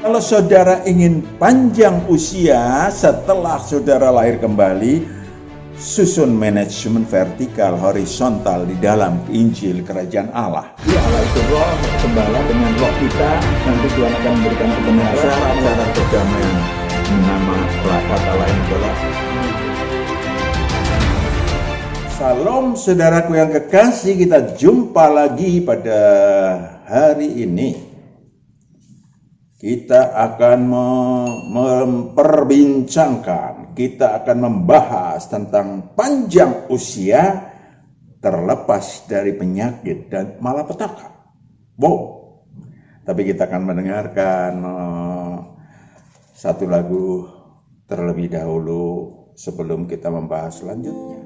Kalau saudara ingin panjang usia setelah saudara lahir kembali, susun manajemen vertikal horizontal di dalam Injil Kerajaan Allah. Ya, Allah itu roh, gembala dengan roh kita, nanti Tuhan akan memberikan kebenaran. Syarat-syarat perdamaian, nama kata lain adalah Salam saudaraku yang kekasih, kita jumpa lagi pada hari ini. Kita akan memperbincangkan, kita akan membahas tentang panjang usia terlepas dari penyakit dan malapetaka. Wow. Tapi kita akan mendengarkan satu lagu terlebih dahulu sebelum kita membahas selanjutnya.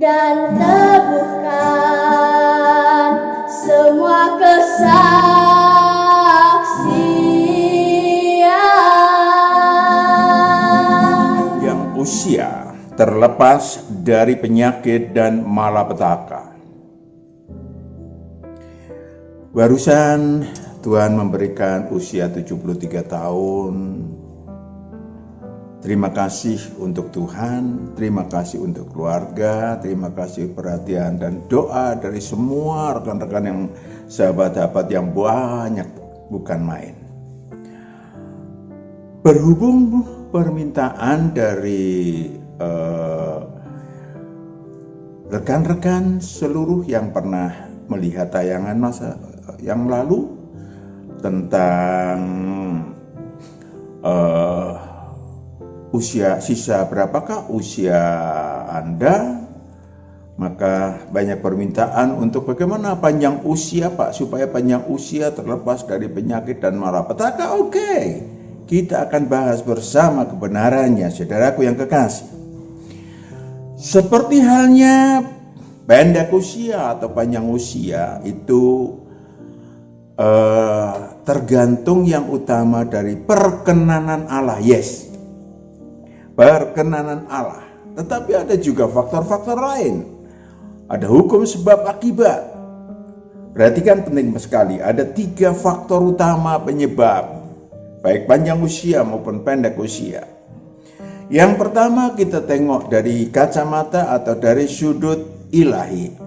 Dan teguhkan semua kesaksian. Yang usia terlepas dari penyakit dan malapetaka. Barusan Tuhan memberikan usia 73 tahun. Terima kasih untuk Tuhan, terima kasih untuk keluarga, terima kasih perhatian dan doa dari semua rekan-rekan yang sahabat-sahabat yang banyak, bukan main. Berhubung permintaan dari rekan-rekan seluruh yang pernah melihat tayangan masa yang lalu tentang usia sisa berapakah usia Anda, maka banyak permintaan untuk bagaimana panjang usia Pak, supaya panjang usia terlepas dari penyakit dan malapetaka. Oke, kita akan bahas bersama kebenarannya, saudaraku yang kekasih. Seperti halnya pendek usia atau panjang usia itu tergantung yang utama dari perkenanan Allah. Yes, perkenanan Allah. Tetapi ada juga faktor-faktor lain. Ada hukum sebab akibat. Perhatikan, penting sekali. Ada 3 faktor utama penyebab baik panjang usia maupun pendek usia. Yang pertama, kita tengok dari kacamata atau dari sudut ilahi.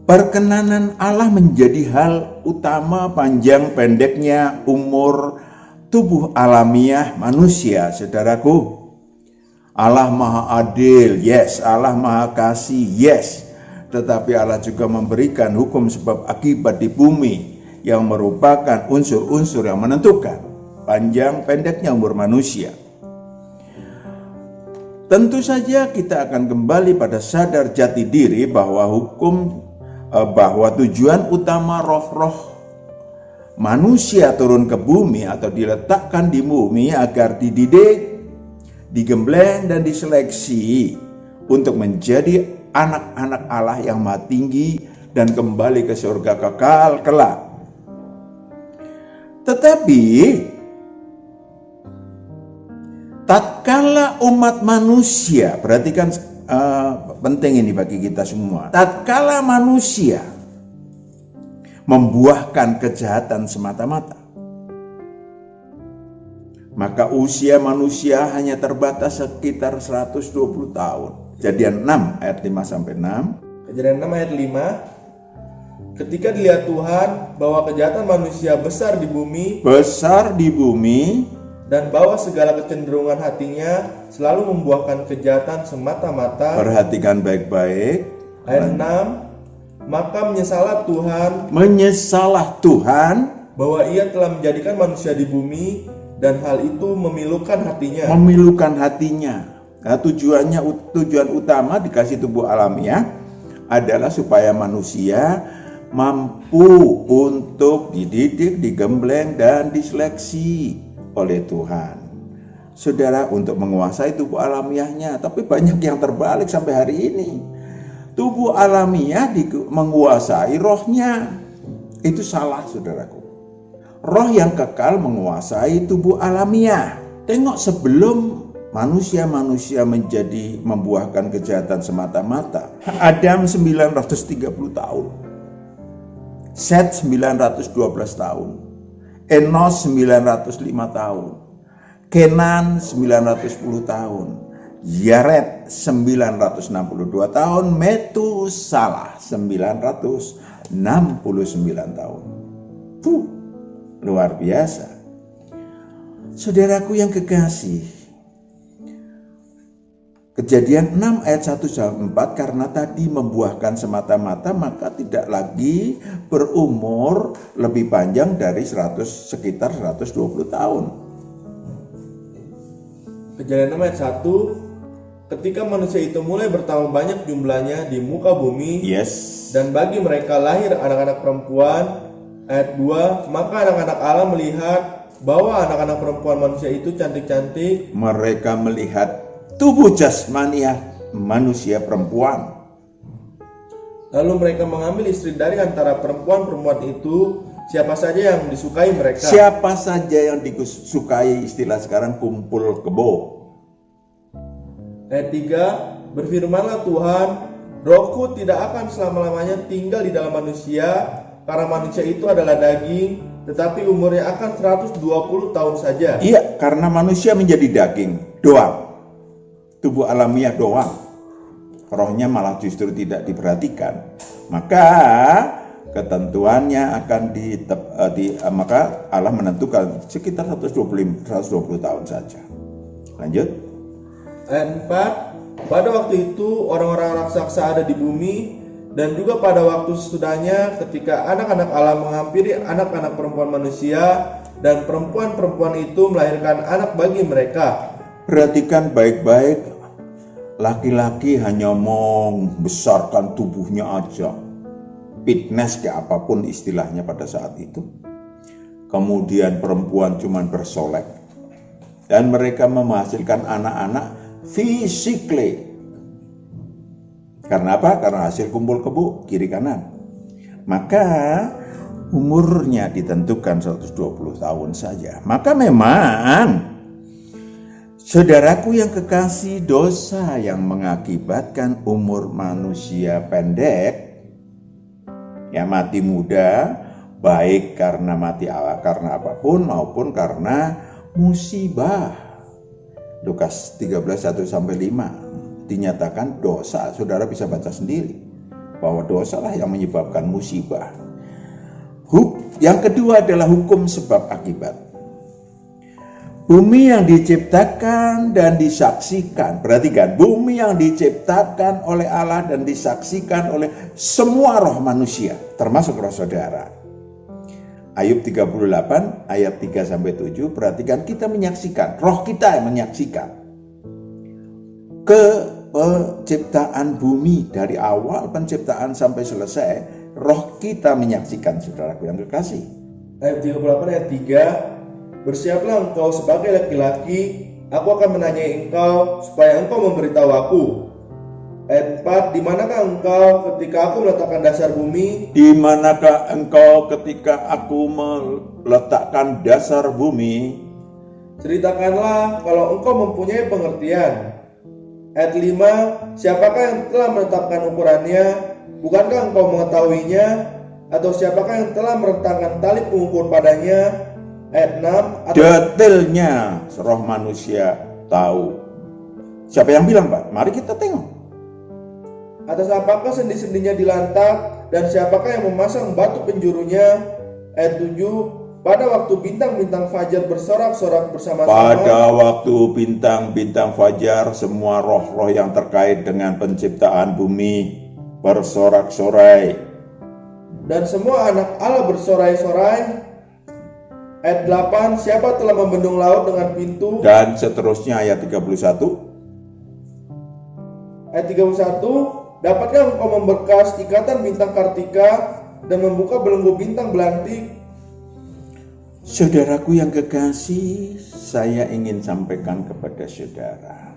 Perkenanan Allah menjadi hal utama panjang pendeknya umur tubuh alamiah manusia, saudaraku. Allah Maha Adil, yes. Allah Maha Kasih, yes. Tetapi Allah juga memberikan hukum sebab akibat di bumi yang merupakan unsur-unsur yang menentukan panjang pendeknya umur manusia. Tentu saja kita akan kembali pada sadar jati diri bahwa hukum bahwa tujuan utama roh-roh manusia turun ke bumi atau diletakkan di bumi agar dididik, digembleng dan diseleksi untuk menjadi anak-anak Allah yang maha tinggi dan kembali ke surga kekal kelak. Tetapi tatkala umat manusia, perhatikan penting ini bagi kita semua. Tatkala manusia membuahkan kejahatan semata-mata, maka usia manusia hanya terbatas sekitar 120 tahun. Kejadian 6 ayat 5 sampai 6. Kejadian 6 ayat 5. Ketika dilihat Tuhan bahwa kejahatan manusia besar di bumi dan bahwa segala kecenderungan hatinya selalu membuahkan kejahatan semata-mata. Perhatikan baik-baik. Ayat 6. Maka menyesalah Tuhan bahwa ia telah menjadikan manusia di bumi dan hal itu memilukan hatinya. Nah, tujuan utama dikasih tubuh alamiah adalah supaya manusia mampu untuk dididik, digembleng dan diseleksi oleh Tuhan. Saudara, untuk menguasai tubuh alamiahnya, tapi banyak yang terbalik sampai hari ini. Tubuh alamiah menguasai rohnya. Itu salah, saudaraku. Roh yang kekal menguasai tubuh alamiah. Tengok, sebelum manusia menjadi membuahkan kejahatan semata-mata, Adam 930 tahun, Set 912 tahun, Enos 905 tahun, Kenan 910 tahun, Yared 962 tahun, Metusalah 969 tahun. Luar biasa. Saudaraku yang kekasih, Kejadian 6 ayat 1 sampai 4, karena tadi membuahkan semata-mata maka tidak lagi berumur lebih panjang dari sekitar 120 tahun. Kejadian 6 ayat 1. Ketika manusia itu mulai bertambah banyak jumlahnya di muka bumi, dan bagi mereka lahir anak-anak perempuan. Ayat 2. Maka anak-anak Allah melihat bahwa anak-anak perempuan manusia itu cantik-cantik. Mereka melihat tubuh jasmaniah manusia perempuan. Lalu mereka mengambil istri dari antara perempuan-perempuan itu, siapa saja yang disukai mereka. Siapa saja yang disukai, istilah sekarang kumpul kebo. Ayat 3. Berfirmanlah Tuhan, Rohku tidak akan selama-lamanya tinggal di dalam manusia, karena manusia itu adalah daging, tetapi umurnya akan 120 tahun saja. Iya, karena manusia menjadi daging doang. Tubuh alamiah doang, rohnya malah justru tidak diperhatikan. Maka ketentuannya akan maka Allah menentukan sekitar 120 tahun saja. Lanjut. Ayat 4. Pada waktu itu orang-orang raksasa ada di bumi, dan juga pada waktu sesudahnya ketika anak-anak Allah menghampiri anak-anak perempuan manusia, dan perempuan-perempuan itu melahirkan anak bagi mereka. Perhatikan baik-baik, laki-laki hanya membesarkan tubuhnya aja, fitness kayak apapun istilahnya pada saat itu. Kemudian perempuan cuman bersolek, dan mereka menghasilkan anak-anak physically. Karena apa? Karena hasil kumpul kebo kiri kanan. Maka umurnya ditentukan 120 tahun saja. Maka memang, saudaraku yang kekasih, dosa yang mengakibatkan umur manusia pendek, ya mati muda, baik karena mati karena apapun maupun karena musibah. Lukas 13:1-5 dinyatakan dosa. Saudara bisa baca sendiri bahwa dosalah yang menyebabkan musibah. Yang kedua adalah hukum sebab akibat. Bumi yang diciptakan dan disaksikan. Perhatikan, bumi yang diciptakan oleh Allah dan disaksikan oleh semua roh manusia, termasuk roh saudara. Ayub 38 ayat 3-7, perhatikan, kita menyaksikan, roh kita yang menyaksikan penciptaan bumi dari awal penciptaan sampai selesai. roh kita menyaksikan, saudaraku yang kekasih. Ayat 38 ayat 3, bersiaplah engkau sebagai laki-laki, aku akan menanyai engkau supaya engkau memberitahu aku. Ayat 4, di manakah engkau ketika aku meletakkan dasar bumi? Di manakah engkau ketika aku meletakkan dasar bumi? Ceritakanlah kalau engkau mempunyai pengertian. Ayat 5, siapakah yang telah menetapkan ukurannya? Bukankah engkau mengetahuinya? Atau siapakah yang telah merentangkan tali pengukur padanya? Ayat 6, detailnya roh manusia tahu. Siapa yang bilang, Pak? Mari kita tengok. atas apakah sendi-sendinya dilantak, dan siapakah yang memasang batu penjurunya? Ayat 7, pada waktu bintang-bintang fajar bersorak-sorak bersama-sama. Pada waktu bintang-bintang fajar, semua roh-roh yang terkait dengan penciptaan bumi bersorak-sorai. Dan semua anak Allah bersorai-sorai. Ayat 8, siapa telah membendung laut dengan pintu? Dan seterusnya ayat 31. Ayat 31, dapatkah engkau memberkas ikatan bintang kartika dan membuka belenggu bintang belantik? Saudaraku yang kekasih, saya ingin sampaikan kepada saudara,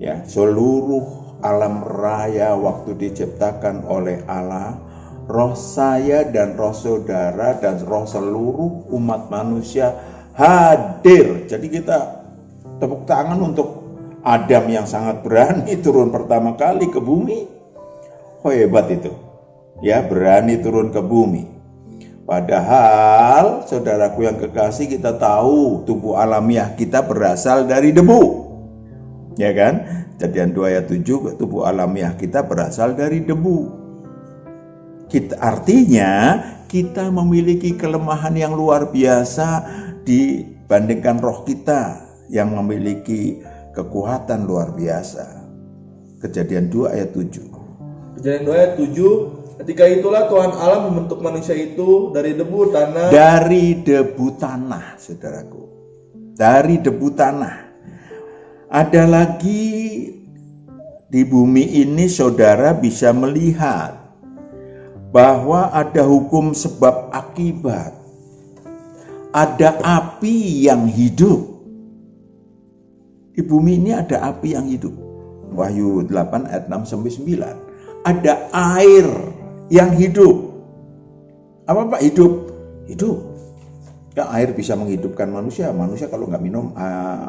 ya, seluruh alam raya waktu diciptakan oleh Allah, roh saya dan roh saudara dan roh seluruh umat manusia hadir. Jadi kita tepuk tangan untuk Adam yang sangat berani turun pertama kali ke bumi. Oh, hebat itu. Ya, berani turun ke bumi. Padahal saudaraku yang kekasih, kita tahu tubuh alamiah kita berasal dari debu. Ya kan? Kejadian 2 ayat 7, tubuh alamiah kita berasal dari debu. Artinya kita memiliki kelemahan yang luar biasa dibandingkan roh kita yang memiliki kekuatan luar biasa. Kejadian 2 ayat 7. Kejadian 2 ayat 7, ketika itulah Tuhan Allah membentuk manusia itu dari debu tanah. Dari debu tanah, saudaraku. Dari debu tanah. Ada lagi di bumi ini saudara bisa melihat bahwa ada hukum sebab akibat. Ada api yang hidup. Di bumi ini ada api yang hidup. Wahyu 8 ayat 6 sampai 9. Ada air yang hidup. Apa Pak hidup? Hidup. Ya, air bisa menghidupkan manusia. Manusia kalau nggak minum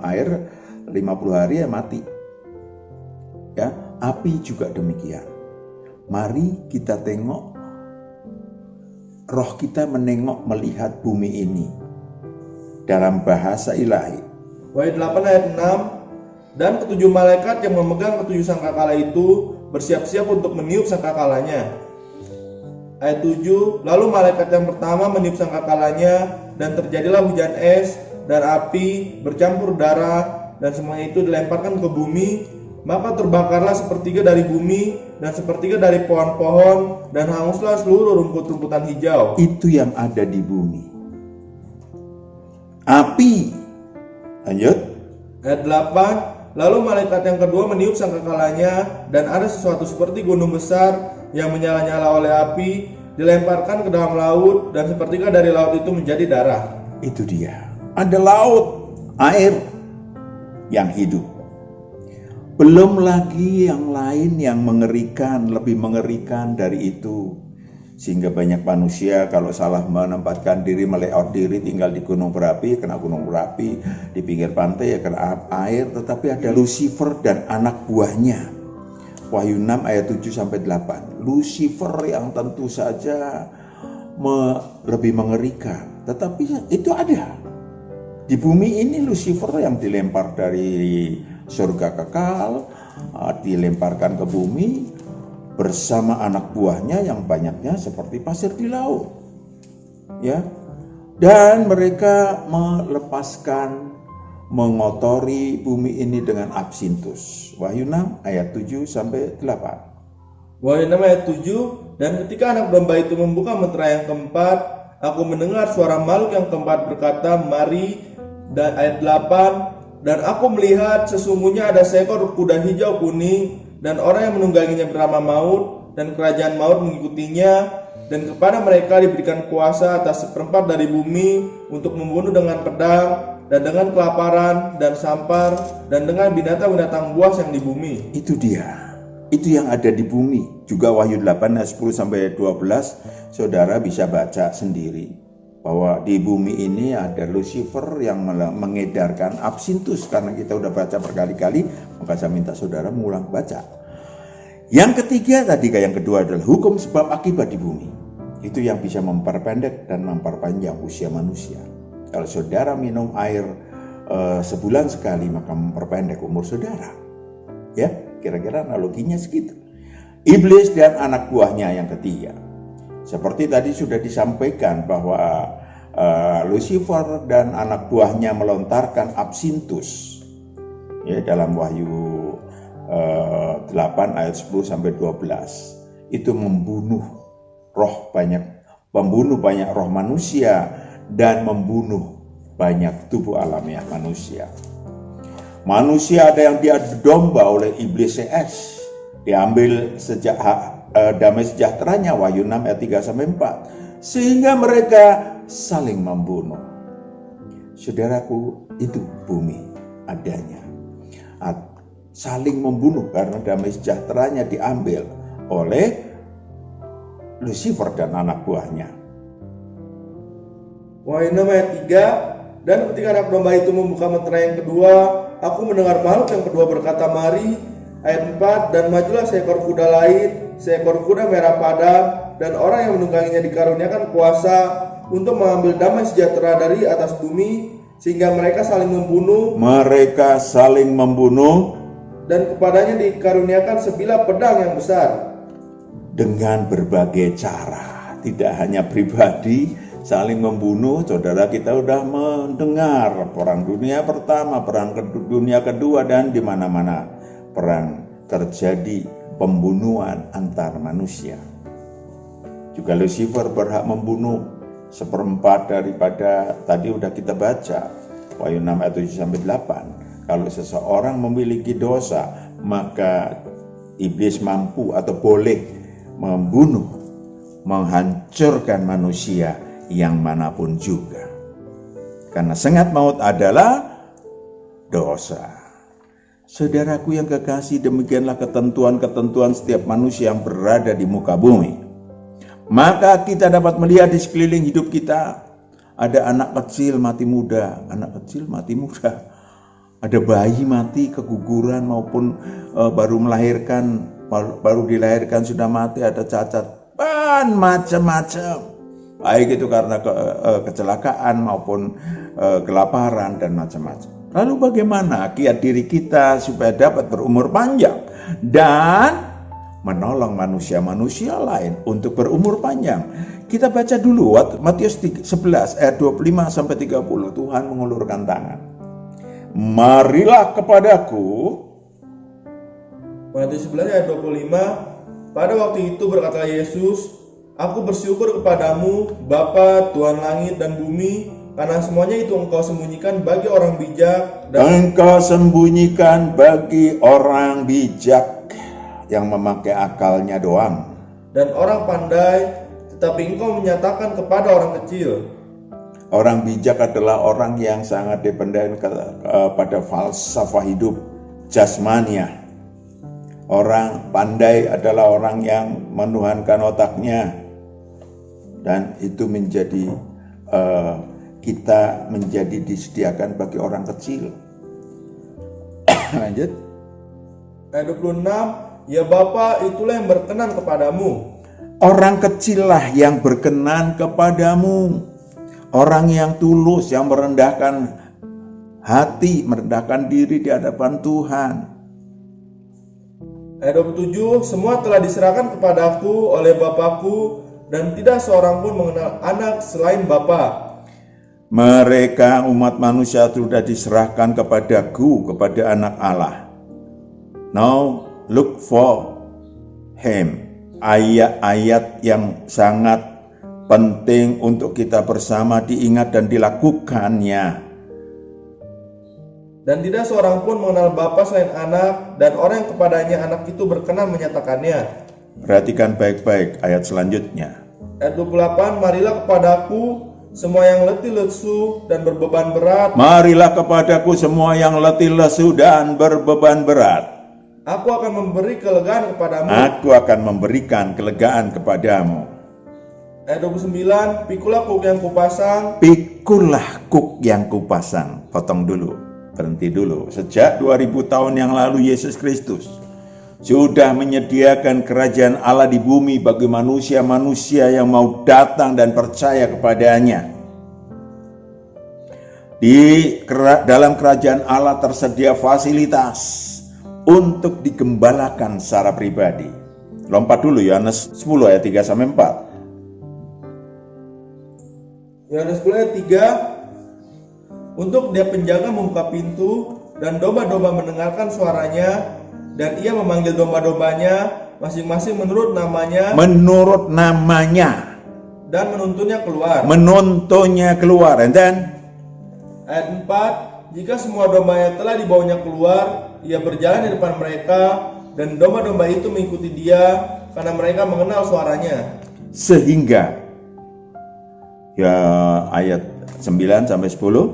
air 50 hari ya mati. Ya, api juga demikian. Mari kita tengok, roh kita menengok melihat bumi ini dalam bahasa ilahi. Wahyu 8 ayat 6, dan ketujuh malaikat yang memegang ketujuh sangkakala itu bersiap-siap untuk meniup sangkakalanya. Ayat 7, lalu malaikat yang pertama meniup sangkakalanya, dan terjadilah hujan es dan api bercampur darah, dan semuanya itu dilemparkan ke bumi. Maka terbakarlah sepertiga dari bumi dan sepertiga dari pohon-pohon, dan hanguslah seluruh rumput-rumputan hijau. Itu yang ada di bumi. Api. Lanjut. Ayat 8, lalu malaikat yang kedua meniup sangkakalanya, dan ada sesuatu seperti gunung besar yang menyala-nyala oleh api dilemparkan ke dalam laut, dan sepertiga dari laut itu menjadi darah. Itu dia. Ada laut, air yang hidup. Belum lagi yang lain yang mengerikan, lebih mengerikan dari itu. Sehingga banyak manusia kalau salah menempatkan diri, melayout diri, tinggal di gunung berapi, kena gunung berapi, di pinggir pantai ya kena air. Tetapi ada Lucifer dan anak buahnya. Wahyu 6 ayat 7 sampai 8. Lucifer yang tentu saja lebih mengerikan, tetapi itu ada. Di bumi ini Lucifer yang dilempar dari surga kekal, dilemparkan ke bumi bersama anak buahnya yang banyaknya seperti pasir di laut. Ya. Dan mereka melepaskan, mengotori bumi ini dengan absintus. Wahyu 6 ayat 7 sampai 8. Wahyu 6 ayat 7, dan ketika anak domba itu membuka meterai yang keempat, aku mendengar suara makhluk yang keempat berkata, mari. Dan ayat 8, dan aku melihat sesungguhnya ada seekor kuda hijau kuning, dan orang yang menungganginya bernama Maut, dan kerajaan maut mengikutinya, dan kepada mereka diberikan kuasa atas seperempat dari bumi untuk membunuh dengan pedang, dan dengan kelaparan, dan sampar, dan dengan binatang-binatang buas yang di bumi. Itu dia. Itu yang ada di bumi. Juga Wahyu 8 ayat 10-12, saudara bisa baca sendiri. Bahwa di bumi ini ada Lucifer yang mengedarkan absintus. Karena kita udah baca berkali-kali, maka saya minta saudara mengulang baca. Yang ketiga tadi, yang kedua adalah hukum sebab akibat di bumi. Itu yang bisa memperpendek dan memperpanjang usia manusia. Kalau saudara minum air sebulan sekali, maka memperpendek umur saudara. Ya, kira-kira analoginya segitu. Iblis dan anak buahnya yang ketiga. Seperti tadi sudah disampaikan bahwa Lucifer dan anak buahnya melontarkan absintus. Ya, dalam Wahyu 8 ayat 10-12. Itu membunuh banyak roh manusia dan membunuh banyak tubuh alamiah manusia. Manusia ada yang diadu domba oleh iblis CS, diambil sejak damai sejahteranya, Wahyu 6 ayat 3-4, sehingga mereka saling membunuh. Saudaraku, itu bumi adanya. Saling membunuh karena damai sejahteranya diambil oleh Lucifer dan anak buahnya. Wahyu 6 ayat 3, dan ketika anak domba itu membuka meterai yang kedua, aku mendengar makhluk yang kedua berkata, mari. Ayat 4, dan majulah seekor kuda lain, seekor kuda merah padam, dan orang yang menungganginya dikaruniakan kuasa untuk mengambil damai sejahtera dari atas bumi, sehingga mereka saling membunuh. Dan kepadanya dikaruniakan sebilah pedang yang besar. Dengan berbagai cara, tidak hanya pribadi saling membunuh. Saudara, kita sudah mendengar perang dunia pertama, perang dunia kedua, dan di mana-mana perang terjadi pembunuhan antar manusia. Juga Lucifer berhak membunuh seperempat daripada tadi udah kita baca Wahyu 6 ayat 7-8. Kalau seseorang memiliki dosa, maka iblis mampu atau boleh membunuh, menghancurkan manusia yang manapun juga. Karena sengat maut adalah dosa. Saudaraku yang kekasih, demikianlah ketentuan-ketentuan setiap manusia yang berada di muka bumi. Maka kita dapat melihat di sekeliling hidup kita, ada anak kecil mati muda, ada bayi mati keguguran maupun baru dilahirkan sudah mati, ada cacat, dan macam-macam. Baik itu karena kecelakaan maupun kelaparan dan macam-macam. Lalu bagaimana kiat diri kita supaya dapat berumur panjang dan menolong manusia-manusia lain untuk berumur panjang? Kita baca dulu Matius 11 ayat 25-30. Tuhan mengulurkan tangan. Marilah kepadaku. Matius 11 ayat 25. Pada waktu itu berkata Yesus, aku bersyukur kepadamu, Bapa, Tuhan langit dan bumi, karena semuanya itu engkau sembunyikan bagi orang bijak yang memakai akalnya doang, dan orang pandai, tetapi engkau menyatakan kepada orang kecil. Orang bijak adalah orang yang sangat dependen pada falsafah hidup jasmania. Orang pandai adalah orang yang menuhankan otaknya, dan itu menjadi kita menjadi disediakan bagi orang kecil. Lanjut. Ayat 26, ya Bapa, itulah yang berkenan kepadamu. Orang kecillah yang berkenan kepadamu. Orang yang tulus, yang merendahkan hati, merendahkan diri di hadapan Tuhan. Ayat 27, semua telah diserahkan kepadaku oleh Bapakku, dan tidak seorang pun mengenal anak selain Bapa. Mereka umat manusia sudah diserahkan kepadaku, kepada anak Allah. Now look for him. Ayat-ayat yang sangat penting untuk kita bersama diingat dan dilakukannya. Dan tidak seorang pun mengenal Bapa selain anak, dan orang yang kepadanya anak itu berkenan menyatakannya. Perhatikan baik-baik ayat selanjutnya. Ayat 28, marilah kepadaku semua yang letih lesu dan berbeban berat. Marilah kepadaku semua yang letih lesu dan berbeban berat. Aku akan memberi kelegaan kepadamu. Aku akan memberikan kelegaan kepadamu. Ayat 29, pikulah kuk yang kupasang. Pikulah kuk yang kupasang. Potong dulu, berhenti dulu. Sejak 2000 tahun yang lalu Yesus Kristus sudah menyediakan kerajaan Allah di bumi bagi manusia-manusia yang mau datang dan percaya kepadanya. Dalam kerajaan Allah tersedia fasilitas untuk digembalakan secara pribadi. Lompat dulu Yohanes 10 ayat 3 sampai 4. Yohanes 10 ayat 3, untuk dia penjaga membuka pintu dan domba-domba mendengarkan suaranya, dan ia memanggil domba-dombanya masing-masing menurut namanya. Menurut namanya. Dan menuntunnya keluar. Menuntunnya keluar. And then ayat 4, jika semua dombanya telah dibawanya keluar, ia berjalan di depan mereka, dan domba-domba itu mengikuti dia karena mereka mengenal suaranya. Sehingga ya ayat 9 sampai 10.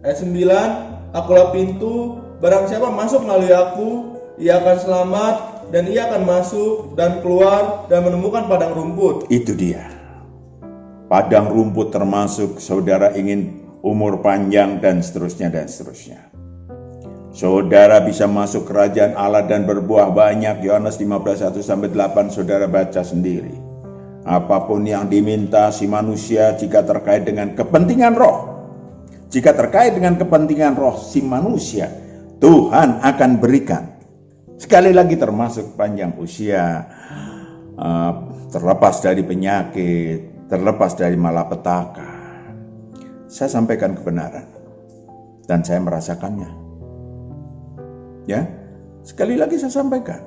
Ayat 9, akulah pintu, barang siapa masuk melalui aku, ia akan selamat, dan ia akan masuk dan keluar dan menemukan padang rumput. Itu dia. Padang rumput termasuk saudara ingin umur panjang dan seterusnya dan seterusnya. Saudara bisa masuk kerajaan Allah dan berbuah banyak. Yohanes 15 1 sampai 8 saudara baca sendiri. Apapun yang diminta si manusia jika terkait dengan kepentingan roh. Jika terkait dengan kepentingan roh si manusia, Tuhan akan berikan. Sekali lagi termasuk panjang usia, terlepas dari penyakit, terlepas dari malapetaka. Saya sampaikan kebenaran dan saya merasakannya. Ya, sekali lagi saya sampaikan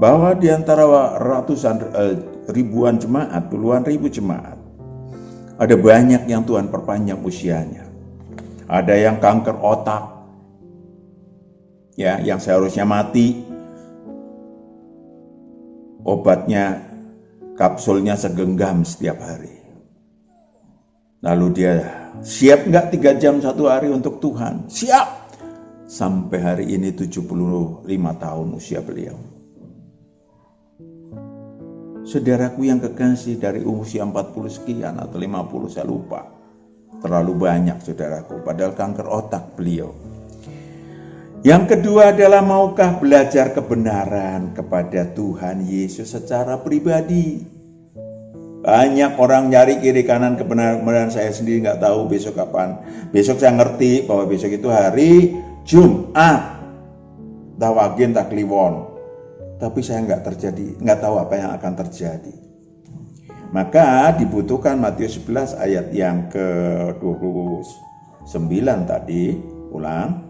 bahwa di antara ribuan jemaat, puluhan ribu jemaat, ada banyak yang Tuhan perpanjang usianya. Ada yang kanker otak, ya, yang seharusnya mati, obatnya, kapsulnya segenggam setiap hari. Lalu dia siap nggak 3 jam 1 hari untuk Tuhan? Siap. Sampai hari ini 75 tahun usia beliau. Saudaraku yang kekasih, dari usia 40 sekian atau 50 saya lupa. Terlalu banyak saudaraku, padahal kanker otak beliau. Yang kedua adalah maukah belajar kebenaran kepada Tuhan Yesus secara pribadi. Banyak orang nyari kiri kanan kebenaran, saya sendiri nggak tahu besok kapan. Besok saya ngerti bahwa besok itu hari Jumat. Tawagin tak kliwon. Tapi saya nggak tahu apa yang akan terjadi. Maka dibutuhkan Matius 11 ayat yang ke-29 tadi, ulang.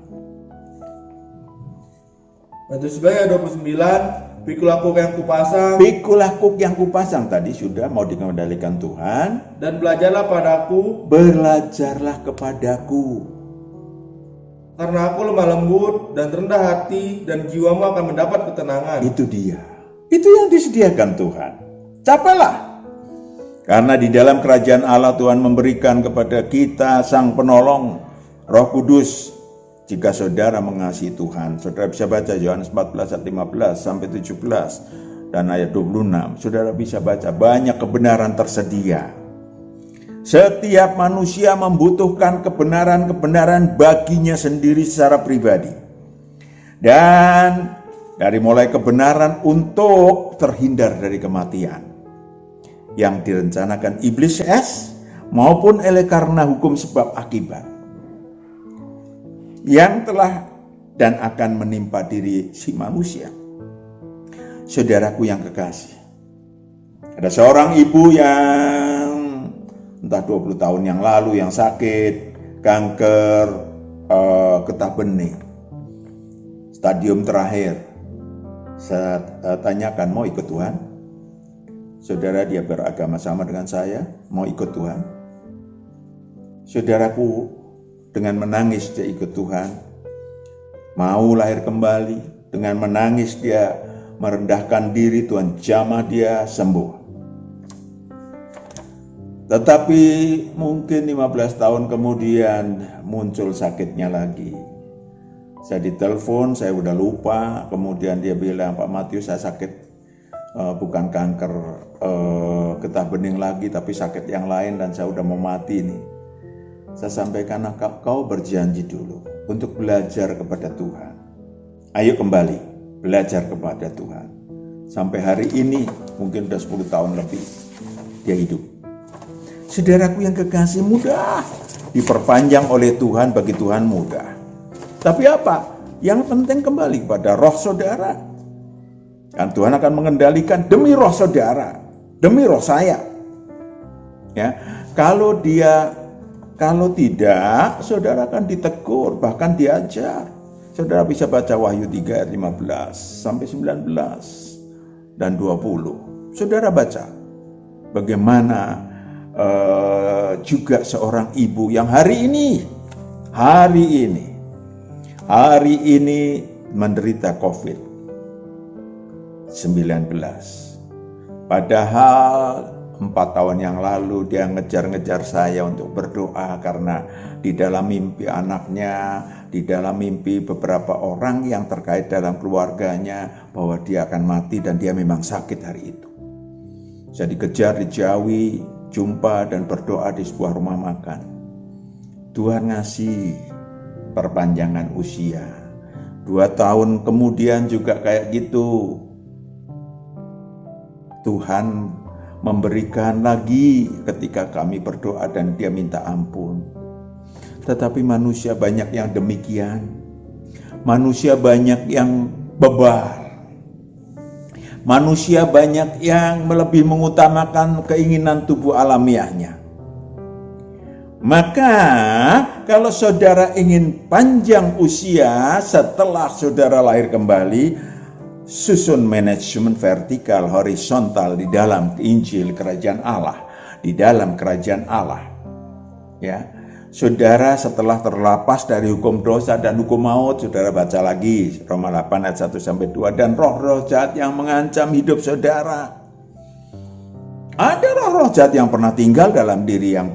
Matius 11 ayat 29, pikulah kuk yang kupasang. Pikulah kuk yang kupasang tadi sudah mau dikendalikan Tuhan. Dan belajarlah padaku. Belajarlah kepadaku. Karena aku lemah lembut dan rendah hati, dan jiwamu akan mendapat ketenangan. Itu dia. Itu yang disediakan Tuhan. Capailah. Karena di dalam kerajaan Allah Tuhan memberikan kepada kita Sang Penolong, Roh Kudus. Jika saudara mengasihi Tuhan, saudara bisa baca Yohanes 14 ayat 15 sampai 17 dan ayat 26. Saudara bisa baca, banyak kebenaran tersedia. Setiap manusia membutuhkan kebenaran-kebenaran baginya sendiri secara pribadi. Dan dari mulai kebenaran untuk terhindar dari kematian yang direncanakan iblis maupun oleh karena hukum sebab akibat yang telah dan akan menimpa diri si manusia. Saudaraku yang kekasih, ada seorang ibu yang entah 20 tahun yang lalu yang sakit kanker getah bening, stadium terakhir. Saya tanyakan, mau ikut Tuhan? Saudara, dia beragama sama dengan saya, mau ikut Tuhan? Saudaraku, dengan menangis dia ikut Tuhan. Mau lahir kembali, dengan menangis dia merendahkan diri, Tuhan jamah dia sembuh. Tetapi mungkin 15 tahun kemudian muncul sakitnya lagi. Saya ditelepon, saya udah lupa, kemudian dia bilang, Pak Matius, saya sakit bukan kanker getah bening lagi, tapi sakit yang lain dan saya udah mau mati nih. Saya sampaikan, kau berjanji dulu untuk belajar kepada Tuhan. Ayo kembali belajar kepada Tuhan. Sampai hari ini mungkin udah 10 tahun lebih dia hidup. Saudaraku yang kekasih, mudah diperpanjang oleh Tuhan, bagi Tuhan mudah. Tapi apa? Yang penting kembali kepada roh saudara. Dan Tuhan akan mengendalikan demi roh saudara, demi roh saya. Ya, kalau tidak, saudara akan ditegur, bahkan diajar. Saudara bisa baca Wahyu 3 ayat 15 sampai 19 dan 20. Saudara baca bagaimana juga seorang ibu yang hari ini menderita COVID-19. Padahal 4 tahun yang lalu dia ngejar-ngejar saya untuk berdoa karena di dalam mimpi anaknya, di dalam mimpi beberapa orang yang terkait dalam keluarganya bahwa dia akan mati dan dia memang sakit hari itu. Saya dikejar, dijauhi, jumpa dan berdoa di sebuah rumah makan. Tuhan ngasih perpanjangan usia. 2 tahun kemudian juga kayak gitu. Tuhan memberikan lagi ketika kami berdoa dan dia minta ampun. Tetapi manusia banyak yang demikian. Manusia banyak yang bebal. Manusia banyak yang lebih mengutamakan keinginan tubuh alamiahnya. Maka kalau saudara ingin panjang usia setelah saudara lahir kembali, susun manajemen vertikal, horizontal di dalam Injil kerajaan Allah, di dalam kerajaan Allah. Ya, saudara setelah terlepas dari hukum dosa dan hukum maut, saudara baca lagi Roma 8 ayat 1-2, dan roh-roh jahat yang mengancam hidup saudara. Ada roh-roh jahat yang pernah tinggal dalam diri yang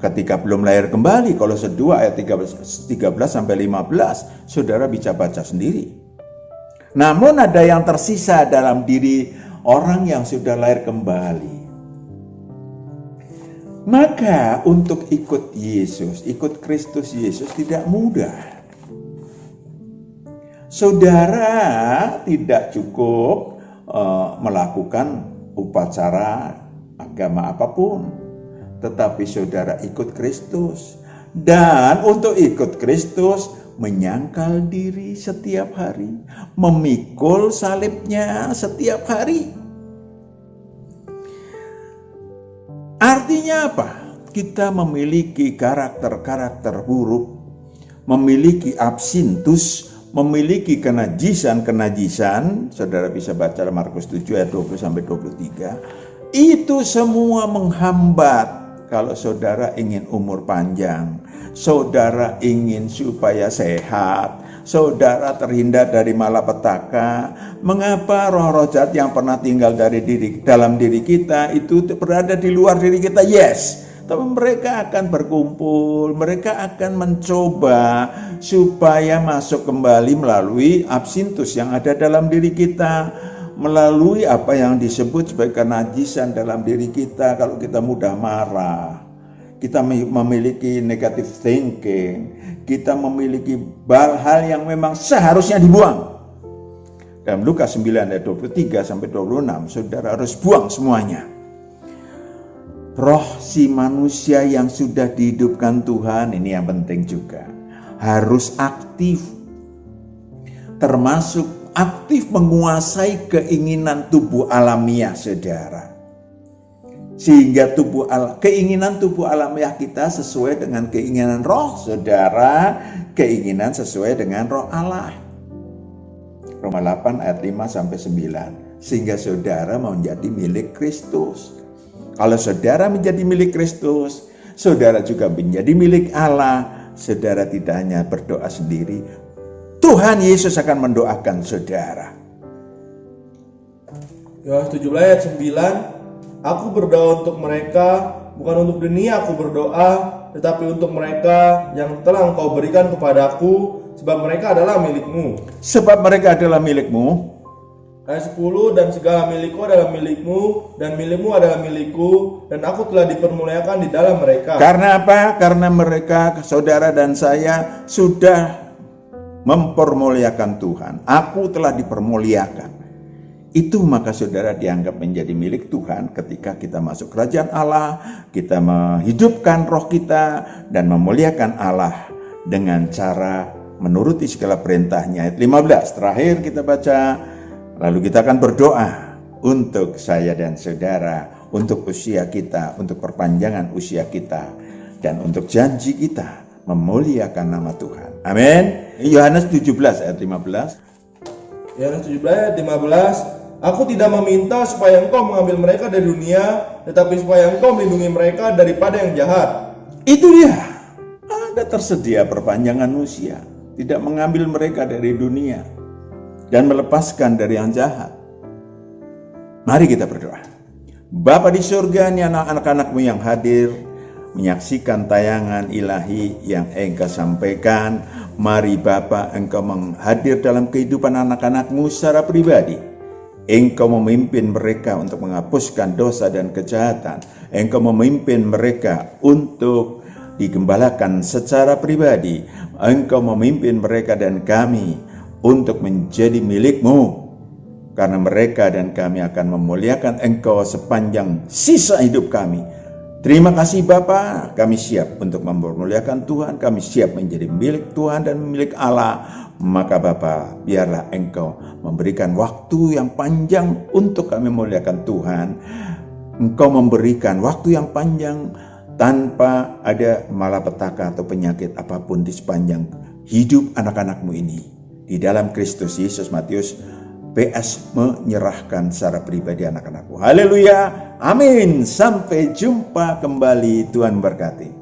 ketika belum lahir kembali. Kolose 2 ayat 13-15, saudara bisa baca sendiri. Namun ada yang tersisa dalam diri orang yang sudah lahir kembali. Maka untuk ikut Yesus, ikut Kristus Yesus tidak mudah. Saudara tidak cukup melakukan upacara agama apapun, tetapi saudara ikut Kristus. Dan untuk ikut Kristus, menyangkal diri setiap hari, memikul salibnya setiap hari. Artinya apa? Kita memiliki karakter-karakter buruk, memiliki absintus, memiliki kenajisan. Saudara bisa baca Markus 7 ayat 20-23. Itu semua menghambat kalau saudara ingin umur panjang, saudara ingin supaya sehat, saudara terhindar dari malapetaka. Mengapa roh-roh jahat yang pernah tinggal dalam diri kita itu berada di luar diri kita? Yes, tapi mereka akan berkumpul, mereka akan mencoba supaya masuk kembali melalui absintus yang ada dalam diri kita, melalui apa yang disebut sebagai kenajisan dalam diri kita. Kalau kita mudah marah, kita memiliki negative thinking, kita memiliki hal yang memang seharusnya dibuang. Dalam Lukas 9 ayat 23-26, saudara harus buang semuanya. Roh si manusia yang sudah dihidupkan Tuhan, ini yang penting juga, harus aktif. Termasuk aktif menguasai keinginan tubuh alamiah saudara. Sehingga keinginan tubuh alamiah kita sesuai dengan keinginan roh saudara, keinginan sesuai dengan roh Allah. Roma 8 ayat 5-9. Sehingga saudara menjadi milik Kristus. Kalau saudara menjadi milik Kristus, saudara juga menjadi milik Allah. Saudara tidak hanya berdoa sendiri, Tuhan Yesus akan mendoakan saudara. Yohanes 17 ayat 9, aku berdoa untuk mereka, bukan untuk dunia aku berdoa, tetapi untuk mereka yang telah Engkau berikan kepadaku, sebab mereka adalah milikmu. Sebab mereka adalah milikmu. Ayat 10, dan segala milikku adalah milikmu, dan milikmu adalah milikku, dan aku telah dipermuliakan di dalam mereka. Karena apa? Karena mereka, saudara dan saya, sudah mempermuliakan Tuhan. Aku telah dipermuliakan. Itu maka saudara dianggap menjadi milik Tuhan ketika kita masuk kerajaan Allah, kita menghidupkan roh kita dan memuliakan Allah dengan cara menuruti segala perintahnya. Ayat 15 terakhir kita baca, lalu kita akan berdoa untuk saya dan saudara, untuk usia kita, untuk perpanjangan usia kita, dan untuk janji kita memuliakan nama Tuhan. Amin. Yohanes 17 ayat 15. Yohanes 17 ayat 15, aku tidak meminta supaya Engkau mengambil mereka dari dunia, tetapi supaya Engkau melindungi mereka daripada yang jahat. Itu dia. Ada tersedia perpanjangan usia, tidak mengambil mereka dari dunia dan melepaskan dari yang jahat. Mari kita berdoa. Bapa di surga, ini anak-anak-anakmu yang hadir menyaksikan tayangan ilahi yang Engkau sampaikan. Mari Bapa, Engkau menghadir dalam kehidupan anak-anakmu secara pribadi. Engkau memimpin mereka untuk menghapuskan dosa dan kejahatan. Engkau memimpin mereka untuk digembalakan secara pribadi. Engkau memimpin mereka dan kami untuk menjadi milik-Mu. Karena mereka dan kami akan memuliakan Engkau sepanjang sisa hidup kami. Terima kasih Bapa, kami siap untuk mempermuliakan Tuhan, kami siap menjadi milik Tuhan dan milik Allah. Maka Bapa, biarlah Engkau memberikan waktu yang panjang untuk kami memuliakan Tuhan. Engkau memberikan waktu yang panjang tanpa ada malapetaka atau penyakit apapun di sepanjang hidup anak-anak-Mu ini. Di dalam Kristus Yesus, Matius PS menyerahkan secara pribadi anak-anakku. Haleluya. Amin. Sampai jumpa kembali. Tuhan berkati.